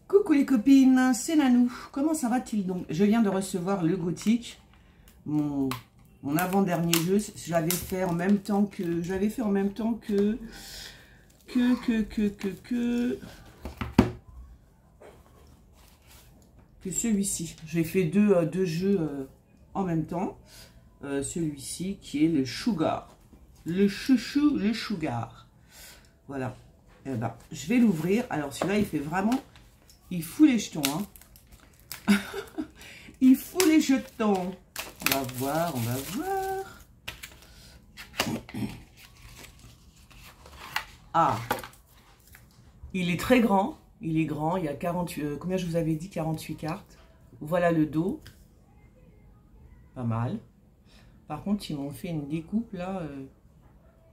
Coucou les copines, c'est Nanou. Comment ça va-t-il donc? Je viens de recevoir le Gothic, mon avant-dernier jeu. J'avais fait en même temps que celui-ci. J'ai fait deux jeux en même temps. Celui-ci qui est le Sugar, le chouchou, le Sugar. Voilà. Eh ben, je vais l'ouvrir. Alors celui-là, il fait vraiment, il fout les jetons. Hein. Il fout les jetons. On va voir, on va voir. Ah, il est très grand. Il est grand. Il y a 48. Combien je vous avais dit? 48 cartes. Voilà le dos. Pas mal. Par contre, ils m'ont fait une découpe là,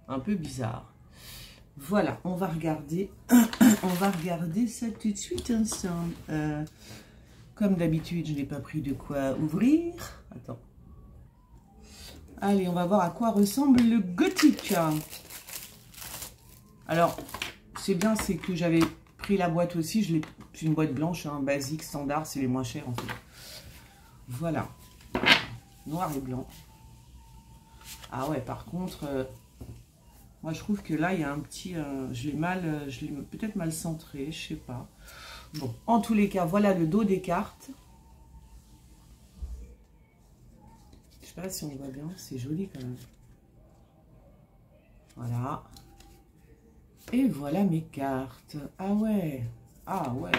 un peu bizarre. Voilà, on va regarder. On va regarder ça tout de suite ensemble. Comme d'habitude, je n'ai pas pris de quoi ouvrir. Attends. Allez, on va voir à quoi ressemble le Gothic. Alors, c'est bien, c'est que j'avais pris la boîte aussi. C'est une boîte blanche, hein, basique, standard, c'est les moins chers en fait. Voilà. Noir et blanc. Ah ouais, par contre, moi je trouve que là, il y a un petit... je l'ai peut-être mal centré, je sais pas. Bon, en tous les cas, voilà le dos des cartes. Je sais pas si on voit bien, c'est joli quand même. Voilà. Et voilà mes cartes. Ah ouais, ah ouais,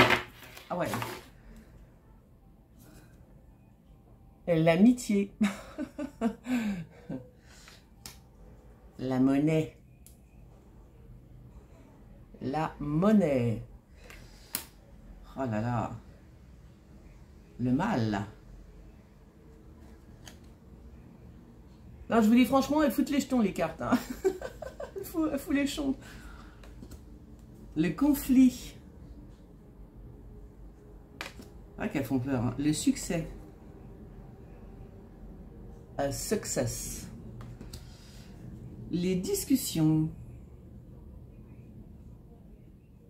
ah ouais. L'amitié. La monnaie. La monnaie. Oh là là. Le mal. Non, je vous dis franchement, elles foutent les jetons, les cartes. Hein. elles foutent les jetons. Le conflit. Ah, qu'elles font peur. Hein. Le succès. A success. Les discussions.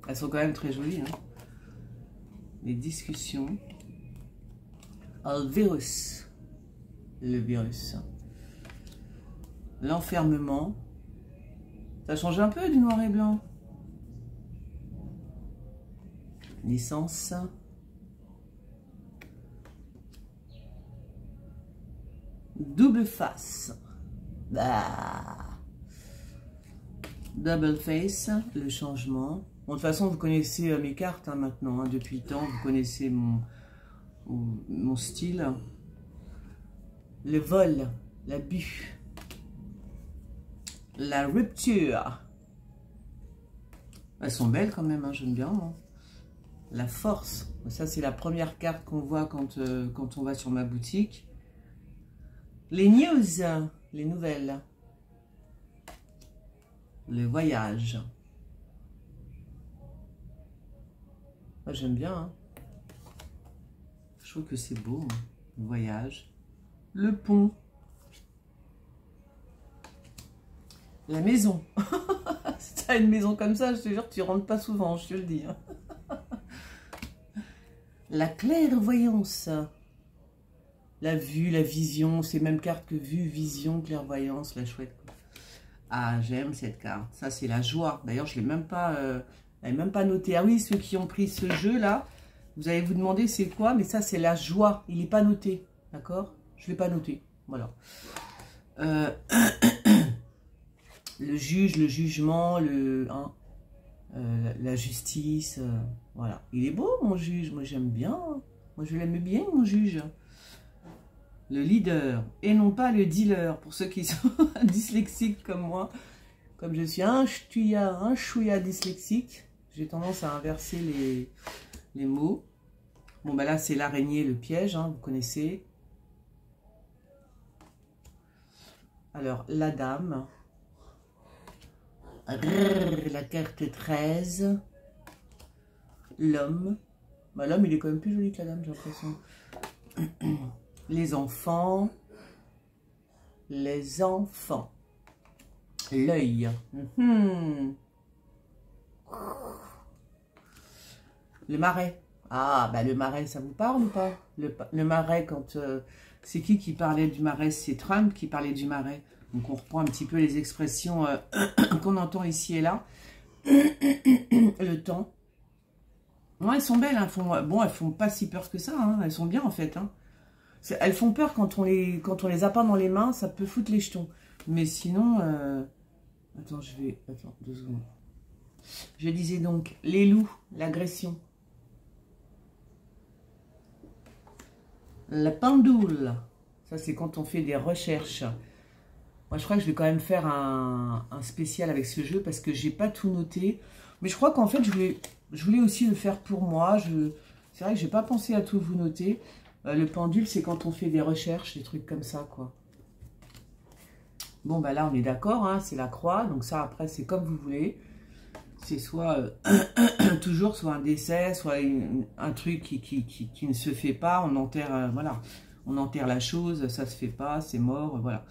Elles sont quand même très jolies. Hein. Les discussions. Le virus. Le virus. L'enfermement. Ça change un peu du noir et blanc. Naissance. Double face. Bah. Double face, le changement. Bon, de toute façon, vous connaissez mes cartes hein, maintenant. Hein, depuis le temps, vous connaissez mon style. Le vol, l'abus. La rupture. Elles sont belles quand même, hein, j'aime bien. Hein. La force. Ça, c'est la première carte qu'on voit quand on va sur ma boutique. Les news, les nouvelles. Le voyage. Moi, j'aime bien. Hein. Je trouve que c'est beau. Hein. Le voyage. Le pont. La maison. Si tu as une maison comme ça, je te jure, tu ne rentres pas souvent, je te le dis. Hein. La clairvoyance. La vue, la vision. C'est même carte que vue, vision, clairvoyance. La chouette. Ah, j'aime cette carte. Ça, c'est la joie. D'ailleurs, je ne l'ai même pas noté. Ah oui, ceux qui ont pris ce jeu-là, vous allez vous demander c'est quoi, mais ça, c'est la joie. Il n'est pas noté. D'accord? Je ne l'ai pas noté. Voilà. Le juge, le jugement, la justice. Voilà. Il est beau, mon juge. Moi, j'aime bien. Moi, je l'aime bien, mon juge. Le leader et non pas le dealer, pour ceux qui sont dyslexiques comme moi. Comme je suis un chouïa dyslexique, j'ai tendance à inverser les mots. Bon, bah là, c'est l'araignée, le piège, hein, vous connaissez. Alors, la dame. La carte 13. L'homme. Bah, l'homme, il est quand même plus joli que la dame, j'ai l'impression. Les enfants. Les enfants. L'œil. Le marais. Ah, bah le marais, ça vous parle ou pas? Le marais, quand... c'est qui parlait du marais? C'est Trump qui parlait du marais. Donc on reprend un petit peu les expressions qu'on entend ici et là. Le temps. Ouais, elles sont belles, hein, bon, elles font pas si peur que ça, hein, elles sont bien en fait. Hein. Elles font peur quand on les a pas dans les mains, ça peut foutre les jetons. Mais sinon, attends, attends, 2 secondes. Je disais donc, les loups, l'agression. La pendule, ça c'est quand on fait des recherches. Moi je crois que je vais quand même faire un spécial avec ce jeu parce que j'ai pas tout noté. Mais je crois qu'en fait je voulais aussi le faire pour moi. C'est vrai que j'ai pas pensé à tout vous noter. Le pendule c'est quand on fait des recherches, des trucs comme ça quoi. Bon bah là on est d'accord, hein, c'est la croix. Donc ça après c'est comme vous voulez. C'est soit toujours soit un décès, soit un truc qui ne se fait pas, on enterre, voilà, on enterre la chose, ça se fait pas, c'est mort, voilà.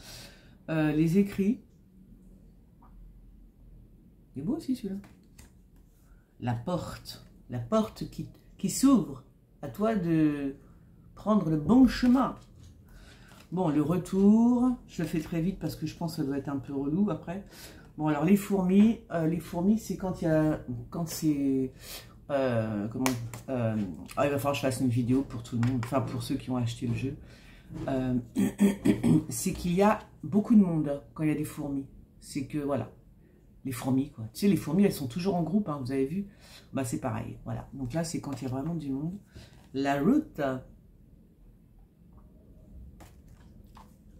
Les écrits, il est beau aussi celui-là. La porte qui s'ouvre, à toi de prendre le bon chemin. Bon, le retour, je le fais très vite parce que je pense que ça doit être un peu relou après. Bon, alors les fourmis c'est quand il y a, quand c'est, comment, il va falloir que je fasse une vidéo pour tout le monde, enfin pour ceux qui ont acheté le jeu. C'est qu'il y a beaucoup de monde quand il y a des fourmis. C'est que, voilà, les fourmis, quoi. Tu sais, les fourmis, elles sont toujours en groupe, hein, vous avez vu? Bah, c'est pareil, voilà. Donc là, c'est quand il y a vraiment du monde. La route,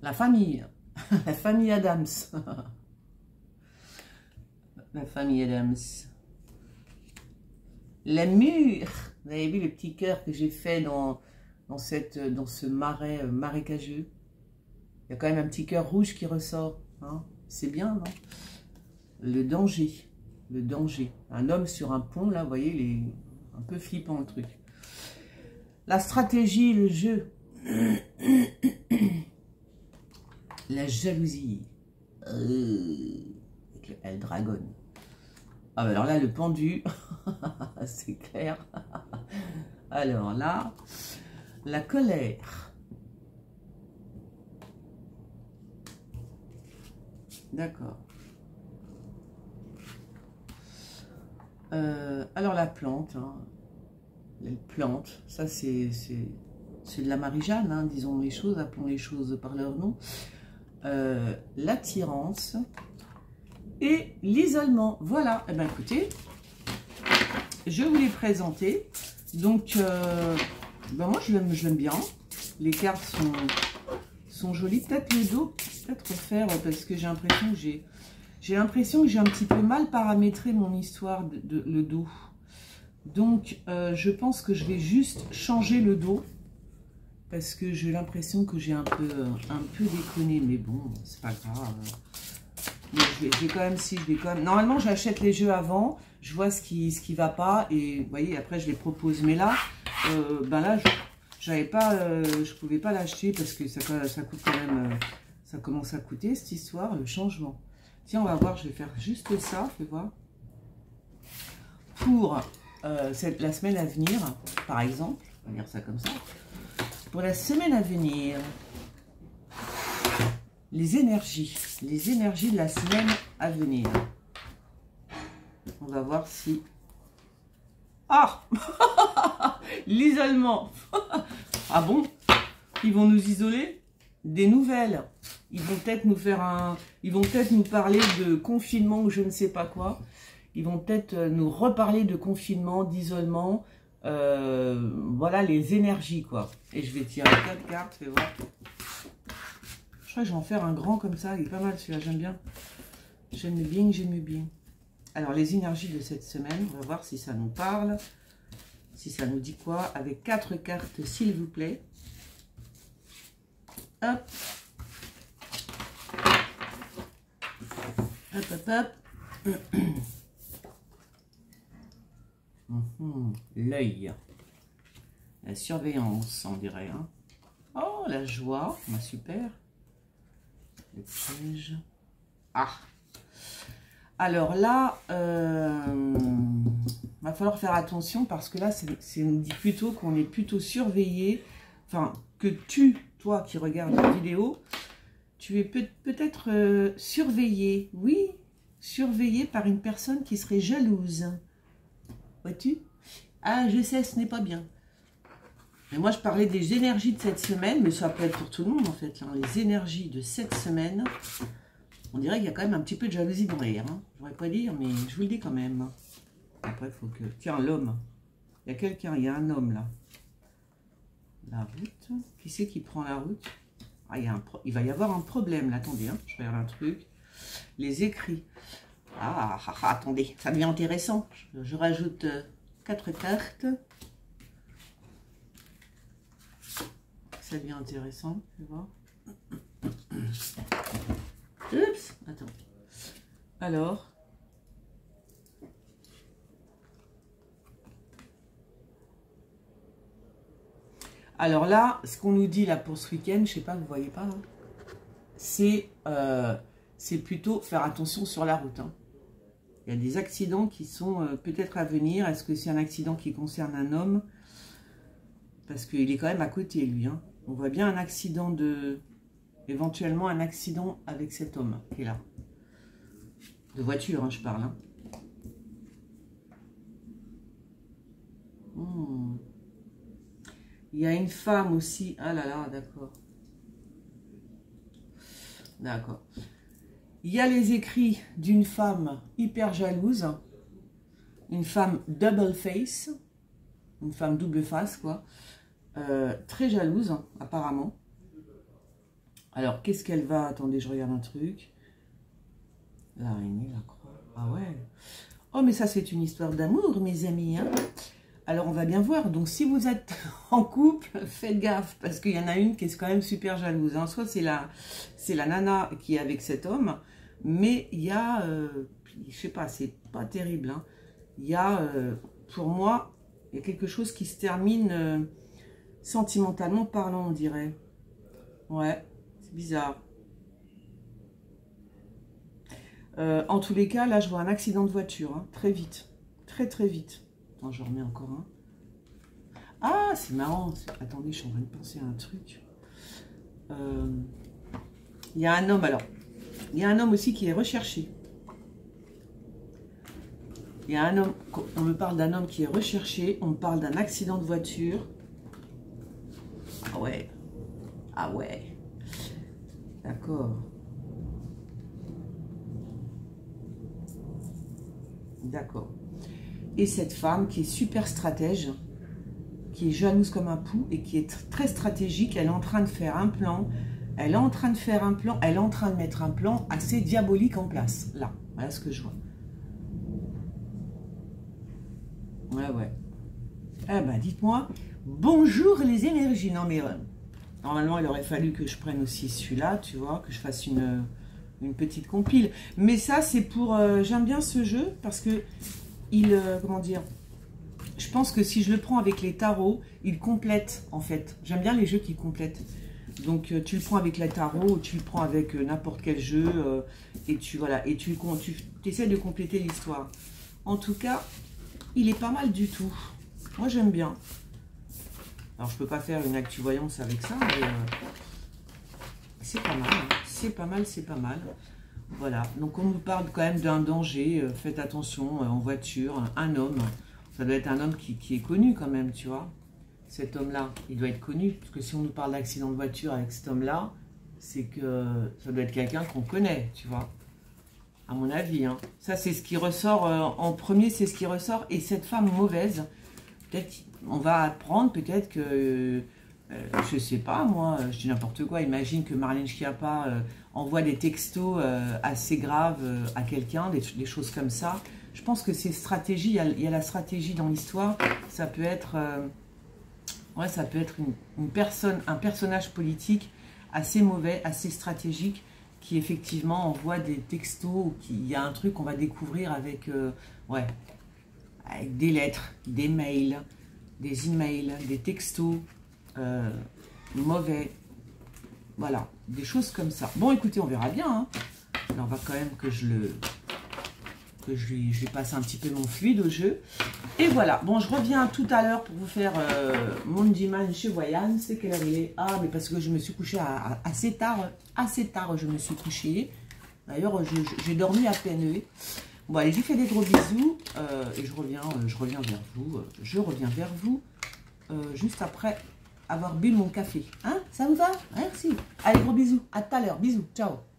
la famille, la famille Adams. La famille Adams. Les murs. Vous avez vu le petit cœur que j'ai fait dans ce marais marécageux. Il y a quand même un petit cœur rouge qui ressort. Hein. C'est bien, non? Le danger. Le danger. Un homme sur un pont, là, vous voyez, il est un peu flippant le truc. La stratégie, le jeu. La jalousie. Elle dragonne. Ah, alors là, le pendu, c'est clair. Alors là, la colère. D'accord. Alors la plante, hein. Les plantes, ça c'est de la Marie-Jeanne, hein, disons les choses, appelons les choses par leur nom. L'attirance. Et l'isolement, voilà. Eh bien, écoutez, je vous l'ai présenté. Donc, ben moi, je l'aime bien. Les cartes sont jolies. Peut-être le dos, peut-être refaire, parce que j'ai l'impression que j'ai un petit peu mal paramétré mon histoire le dos. Donc, je pense que je vais juste changer le dos. Parce que j'ai l'impression que j'ai un peu déconné. Mais bon, c'est pas grave. Mais je vais quand même, normalement, j'achète les jeux avant, je vois ce qui va pas, et vous voyez, après, je les propose. Mais là, ben là, je pouvais pas l'acheter parce que ça coûte quand même, ça commence à coûter, cette histoire, le changement. Tiens, on va voir, je vais faire juste ça, fais voir. Pour la semaine à venir, par exemple, on va dire ça comme ça. Pour la semaine à venir... les énergies de la semaine à venir. On va voir si... Ah l'isolement. Ah bon? Ils vont nous isoler? Des nouvelles. Ils vont peut-être nous faire ils vont peut-être nous parler de confinement ou je ne sais pas quoi. Ils vont peut-être nous reparler de confinement, d'isolement. Voilà les énergies, quoi. Et je vais tirer 4 cartes, fais voir. Je crois que je vais en faire un grand comme ça, il est pas mal celui-là, j'aime bien. J'aime bien. Alors, les énergies de cette semaine, on va voir si ça nous parle. Si ça nous dit quoi, avec 4 cartes, s'il vous plaît. Hop. Hop, hop, hop. L'œil. La surveillance, on dirait. Hein. Oh, la joie. Bah, super. Le piège. Ah. Alors là, va falloir faire attention parce que là, c'est nous dit plutôt qu'on est plutôt surveillé. Enfin, que toi qui regardes la vidéo, tu es peut-être surveillé. Oui, surveillé par une personne qui serait jalouse. Vois-tu? Ah, je sais, ce n'est pas bien. Mais moi, je parlais des énergies de cette semaine, mais ça peut être pour tout le monde, en fait. Hein. Les énergies de cette semaine, on dirait qu'il y a quand même un petit peu de jalousie dans l'air. Hein. Je ne pourrais pas dire, mais je vous le dis quand même. Après, il faut que... Tiens, l'homme. Il y a quelqu'un, il y a un homme, là. La route. Qui c'est qui prend la route? Ah, il va y avoir un problème, là. Attendez, hein. Je regarde un truc. Les écrits. Attendez, ça devient intéressant. Je rajoute 4 cartes. Ça devient intéressant, tu vois. Oups, attends. Alors. Alors là, ce qu'on nous dit là pour ce week-end, je sais pas, vous voyez pas, hein, c'est plutôt faire attention sur la route. Hein. Il y a des accidents qui sont peut-être à venir. Est-ce que c'est un accident qui concerne un homme? Parce qu'il est quand même à côté, lui. Hein. On voit bien un accident éventuellement un accident avec cet homme qui est là. De voiture, hein, je parle. Hein. Il y a une femme aussi. Ah là là, d'accord. D'accord. Il y a les écrits d'une femme hyper jalouse. Une femme double face. Une femme double face, quoi. Très jalouse, apparemment. Alors, qu'est-ce qu'elle va... Attendez, je regarde un truc. L'araignée, la croix. Ah ouais. Oh, mais ça, c'est une histoire d'amour, mes amis. Hein. Alors, on va bien voir. Donc, si vous êtes en couple, faites gaffe. Parce qu'il y en a une qui est quand même super jalouse. Hein. Soit c'est la nana qui est avec cet homme. Mais il y a... je sais pas, c'est pas terrible. Hein. Il y a, pour moi, il y a quelque chose qui se termine... sentimentalement parlant, on dirait. Ouais, c'est bizarre. En tous les cas, là, je vois un accident de voiture. Hein, très vite. Très, très vite. Attends, je remets encore un. Ah, c'est marrant. Attendez, je suis en train de penser à un truc. Il y a un homme, alors. Il y a un homme aussi qui est recherché. Il y a un homme... On me parle d'un homme qui est recherché. On me parle d'un accident de voiture. Ah ouais. Ah ouais. D'accord. D'accord. Et cette femme qui est super stratège, qui est jalouse comme un pou et qui est très stratégique, elle est en train de faire un plan. Elle est en train de faire un plan. Elle est en train de mettre un plan assez diabolique en place. Là. Voilà ce que je vois. Ouais, ouais. Eh ben, dites-moi... Bonjour les énergies. Non mais normalement il aurait fallu que je prenne aussi celui-là, tu vois, que je fasse une petite compile. Mais ça c'est pour... j'aime bien ce jeu parce que il... comment dire? Je pense que si je le prends avec les tarots, il complète en fait. J'aime bien les jeux qui complètent. Donc tu le prends avec les tarots, ou tu le prends avec n'importe quel jeu et tu voilà et tu essaies de compléter l'histoire. En tout cas, il est pas mal du tout. Moi j'aime bien. Alors, je peux pas faire une actu-voyance avec ça, mais c'est pas mal. Hein. C'est pas mal, c'est pas mal. Voilà. Donc, on nous parle quand même d'un danger. Faites attention en voiture. Un homme. Ça doit être un homme qui est connu quand même, tu vois. Cet homme-là, il doit être connu. Parce que si on nous parle d'accident de voiture avec cet homme-là, c'est que ça doit être quelqu'un qu'on connaît, tu vois. À mon avis. Hein. Ça, c'est ce qui ressort en premier, c'est ce qui ressort. Et cette femme mauvaise, peut-être... On va apprendre peut-être que, je sais pas moi, je dis n'importe quoi, imagine que Marlène Schiappa envoie des textos assez graves à quelqu'un, des choses comme ça. Je pense que c'est stratégie, il y a la stratégie dans l'histoire, ça peut être, ouais, ça peut être une personne, un personnage politique assez mauvais, assez stratégique, qui effectivement envoie des textos, ou il y a un truc qu'on va découvrir avec, ouais, avec des lettres, des mails, des emails, des textos mauvais, voilà, des choses comme ça. Bon, écoutez, on verra bien. Hein. Alors, on va quand même que je le que je lui passe un petit peu mon fluide au jeu. Et voilà, bon, je reviens tout à l'heure pour vous faire mon dimanche chez Voyane. C'est quelle heure il est? Ah, mais parce que je me suis couchée assez tard je me suis couchée. D'ailleurs, j'ai dormi à peine. Bon, allez, je vous fais des gros bisous et je reviens vers vous. Je reviens vers vous juste après avoir bu mon café. Hein? Ça vous va? Merci. Allez, gros bisous. À tout à l'heure. Bisous. Ciao.